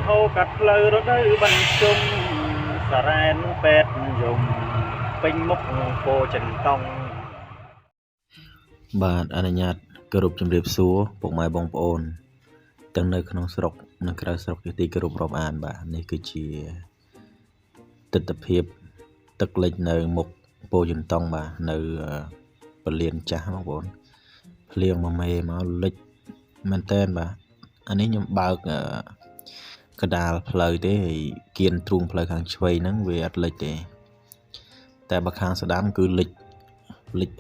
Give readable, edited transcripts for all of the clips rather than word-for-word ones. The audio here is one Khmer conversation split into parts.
ហូរកាត់ផ្លូវរដូវបញ្ជុំសារ៉ែនពេទ្យយំពេញមុខពោចិនតង់បាទអនុញ្ញាតគោរពជំរាបសួរពុកម៉ែបងប្អូនទាំងនៅក្នុងស្រុកនិងក្រៅស្រុកជាទីគោរពរាប់អានបាទនេះគឺជាទស្សនភាពទឹកលិចនៅមុខពោចិនតង់បាទនៅពលានចាស់បងប្អូនភ្លៀងមួយមេមកលិចមែនតើបាទអានេះខ្ញុំបើកកដាលផ្លូវទេហើយគៀនទ្រូងផ្លូវខាងឆ្វេងហ្នឹងវាអត់លិចទេតែបើខាងស្ដាំគឺលិច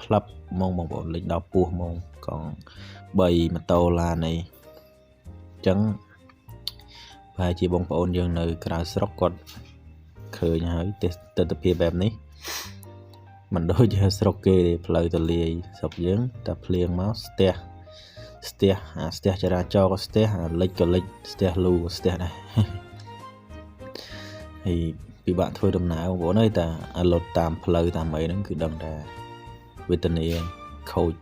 ផ្លាប់ហ្មងបងប្អូនលិចដល់ពោះហ្មងកង់3ម៉ូតូឡានអីអញ្ចឹងប្រហែលជាបងប្អូនយើងនៅក្រៅស្រុកគាត់ឃើញហើយទស្សនភាពបែបនេះមិនដូចជាស្រុកគេទេផ្លូវទលាយស្រុកយើងតែភ្លៀងមកស្ទះចរាចរណ៍ក៏ស្ទះលិចក៏លិចស្ទះលូក៏ស្ទះដែរហើយពិបាកធ្វើដំណើរបងប្អូនអើយតែអាលុតតាមផ្លូវតាមអីហ្នឹងគឺដឹងថាវេទនាខូច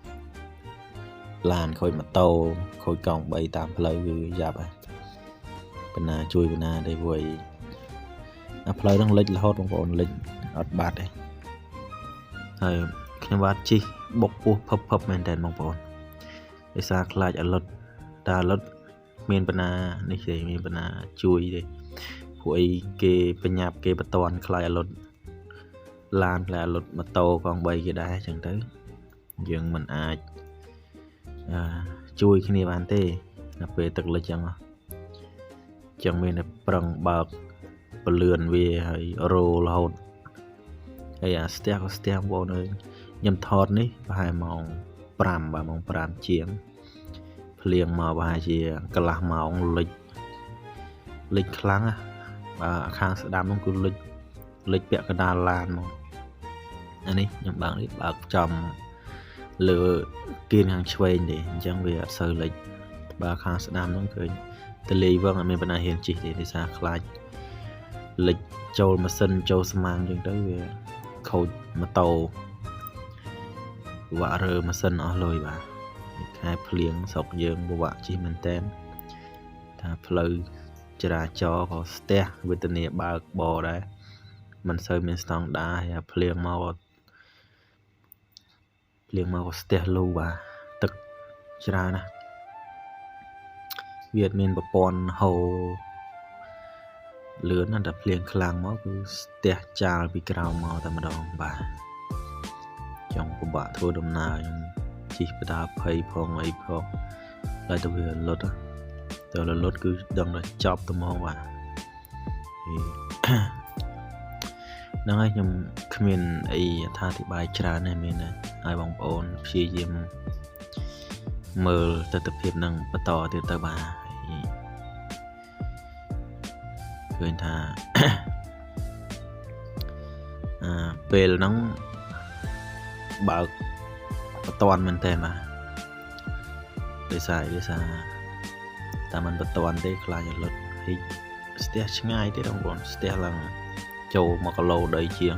ឡានខូចម៉ូតូខូចកង់3តាមផ្លូវគឺយ៉ាប់ហើយបណ្ណាជួយបណ្ណាទេព្រោះអាផ្លូវហ្នឹងលិចរហូតបងប្អូនលិចអត់បាត់ទេហើយខ្ញុំបាទជិះបុកពោះភឹបមែនតើបងប្អូនដោយសារខ្លាចអាលុតតែអាលុតមានបណ្ណានេះទេមានបណ្ណាជួយទេព្រោះអីគេបញ្ញាប់គេបតន់ខ្លាចអាលុតឡានផ្លែអាលុតម៉ូតូកង់3គេដែរអញ្ចឹងទៅយើងមិនអាចជួយគ្នាបានទេដល់ពេលទឹកលិចអញ្ចឹងមានតែប្រឹងបើកពលឿនវាហើយរោរហូតហើយអាស្ទះក៏ស្ទះបងប្អូនអើយខ្ញុំថតនេះប្រហែលម៉ោង5បាទម៉ោង5ជាងភ្លៀងមកប្រហែលជាកន្លះម៉ោងលិចខ្លាំងបាទខាងស្ដាំនោះគឺលិចពាក់កណ្ដាលឡានមកអានេះខ្ញុំបើកចំលើគៀនខាងឆ្វេងទេអញ្ចឹងវាអត់សូវលិចបើខាងស្ដាំនោះឃើញទលាយវងអត់មានបណ្ណាហ៊ានជិះទេដោយសារខ្លាចលិចចូលម៉ាស៊ីនចូលស្មាំងអញ្ចឹងទៅវាខូចម៉ូតូពិបាករើម៉ាស៊ីនអស់លុយបាទខែភ្លៀងស្រុកយើងពិបាកជិះមែនតើថាផ្លូវចរាចរណ៍ក៏ស្ទះវេទនាបើកបរដែរមិនសូវមានស្តង់ដារហើយភ្លៀងមកក៏ស្ទះលូបាទទឹកច្រើនណាស់វាអត់មានប្រព័ន្ធហូរលឿនណាស់តែភ្លៀងខ្លាំងមកគឺស្ទះចាលពីក្រោមមកតែម្ដងបាទចង់ពិបាកធ្វើដំណើរខ្ញុំជិះបដាភ័យផងអីផងតែទៅវាលុតទៅលុតគឺដឹងថាចប់ទៅមកបាទហ្នឹងហើយខ្ញុំគ្មានអីអត្ថាធិប្បាយច្រើនទេមានហើយបងប្អូនព្យាយាមមើលទស្សនភាពនឹងបន្តទៀតទៅបាទឃើញថាពេលហ្នឹងបើកបតន់មែនតើបាទដោយសារតែมันបតន់ទេខ្លាចឲ្យលុតហើយស្ទះឆ្ងាយទេបងប្អូនស្ទះឡើងចូល1គីឡូដីជាង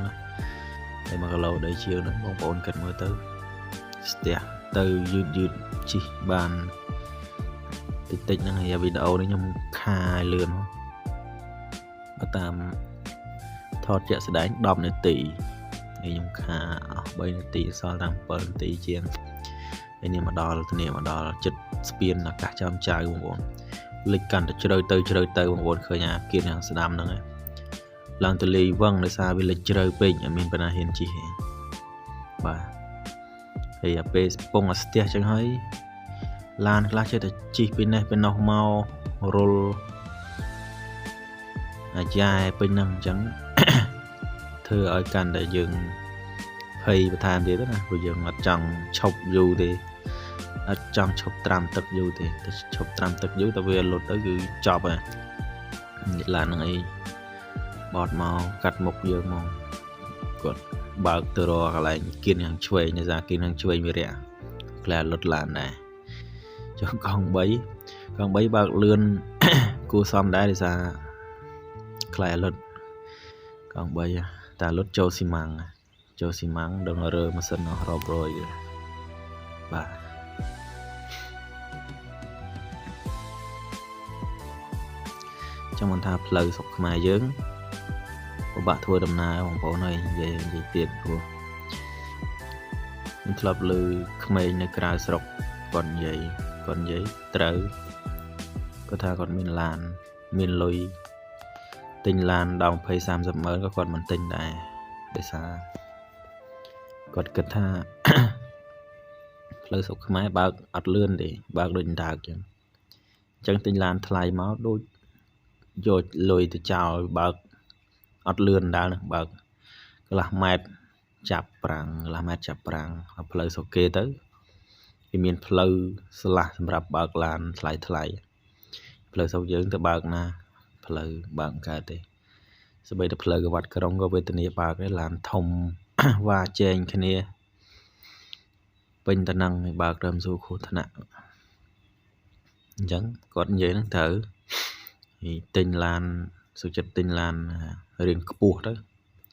ហើយ1គីឡូដីជាងហ្នឹងបងប្អូនគិតមើលទៅស្ទះទៅយឺតជិះបានតិចហ្នឹងហើយវីដេអូនេះខ្ញុំខាយលឿនបើតាមថតជាក់ស្ដែង10នាទីហើយខ្ញុំខាអស់3នាទីសល់តែ7នាទីជាងហើយនេះមកដល់ចិត្តស្ពានអាកាសចំចៅបងប្អូនលិចកាន់តែជ្រៅទៅបងប្អូនឃើញអាគៀនខាងស្ដាំហ្នឹងឡើងទលាយវឹងដោយសារវាលិចជ្រៅពេកអត់មានបណ្ណាហ៊ានជិះទេបាទហើយអាពេលពងអាស្ទះចឹងហើយឡានខ្លះចេះតែជិះពីនេះពីនោះមករលអាយ៉ែពេញហ្នឹងអញ្ចឹងធ្វើឲ្យកាន់តែយើងភ័យបន្ថែមទៀតណាព្រោះយើងអត់ចង់ឈប់យូរទេអត់ចង់ឈប់ត្រាំទឹកយូរទេតែឈប់ត្រាំទឹកយូរតែវាលុតទៅគឺចប់ហើយឡានហ្នឹងអីបត់មកកាត់មុខយើងមកគាត់បើកទៅរកកន្លែងគៀនខាងឆ្វេងដោយសារគៀនខាងឆ្វេងវារាក់ក្លែលុតឡានដែរចុះកង់3បើកលឿនគួរសមដែរដោយសារក្លែលុតកង់3តែលុតចូលស៊ីម៉ាំងដឹងរើម៉ាស៊ីនអស់រាប់រយបាទ trong mình tha lời sọc mai dưỡng của bạn thua đầm na bằng phố này về tiền của mình lập lư khmer nơi cài sọc còn vậy trời có tha còn miền làn miền lùi tinh làn đồng phây sam dập mới có còn mình tinh này để xa còn cất tha lời sọc khmer bạc ắt lươn để bạc đỉnh đạc chẳng tinh làn thay máu đôi rồi lùi từ chào bạc ắt lươn đã bạc là mệt chập prang học lời sọc kê tới thì miền lời là sầm rạp bạc làn thay lời sọc dưỡng từ bạc na lời bạc cả thế sau bây giờ lời cái vật cái rong có về tình yêu bạc cái làn thông và trên cái này bên ta năng bạc làm du khổ thân ạ chẳng còn vậy nó thở thì tình làn sự chất tình làn riêng cua đó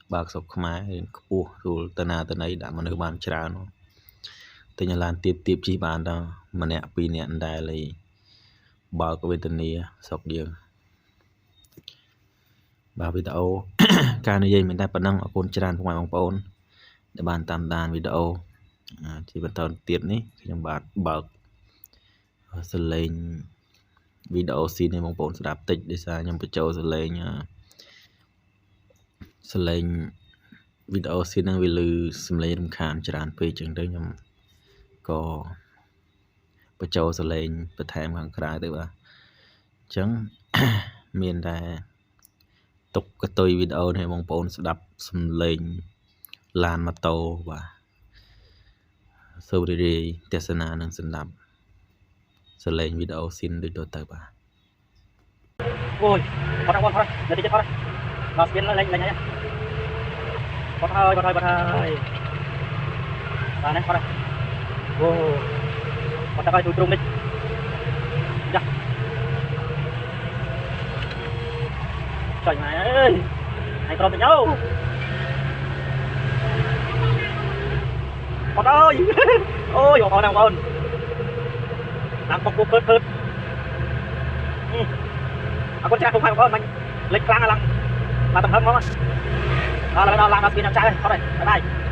bạc sọc khmer riêng cua rồi tên ấy đã mà nơi bàn trà nó tình làn tiếp chỉ bàn đó mà nè pi nè đại lấy bạc về tình yêu sọc dương bà video ca này dây mình đã bắt năng ở côn tràn ngoài bóng bồn để bàn tam đàn video chỉ bắt đầu tiết ní trong bạn bạc sẽ lên video xin này bóng bồn sẽ đạp tích để xa nhưng phải châu sẽ lên video xin năng vì lưu xâm lên đâm khán tràn phê chẳng đấy nhưng có phải châu sẽ lên phải thèm hàng khá tới bà chẳng miền đây tục cái tôi video này bóng bồn sẽ đạp xâm lên lan mặt tàu và sau đi tesana nâng sinh đạp sẽ lên video xin được đôi tay bà ôi con thôi để đi chết thôi nó biến lên nhá con thôi bà này con đây ô con ta coi tụi trung đi dạ trời mày ơi này con với nhau con ơi ôi con nào con làm con phớt con trai không phải con mình lịch lang là tầm hơn không đó là làm nó kia làm trai con này bye bye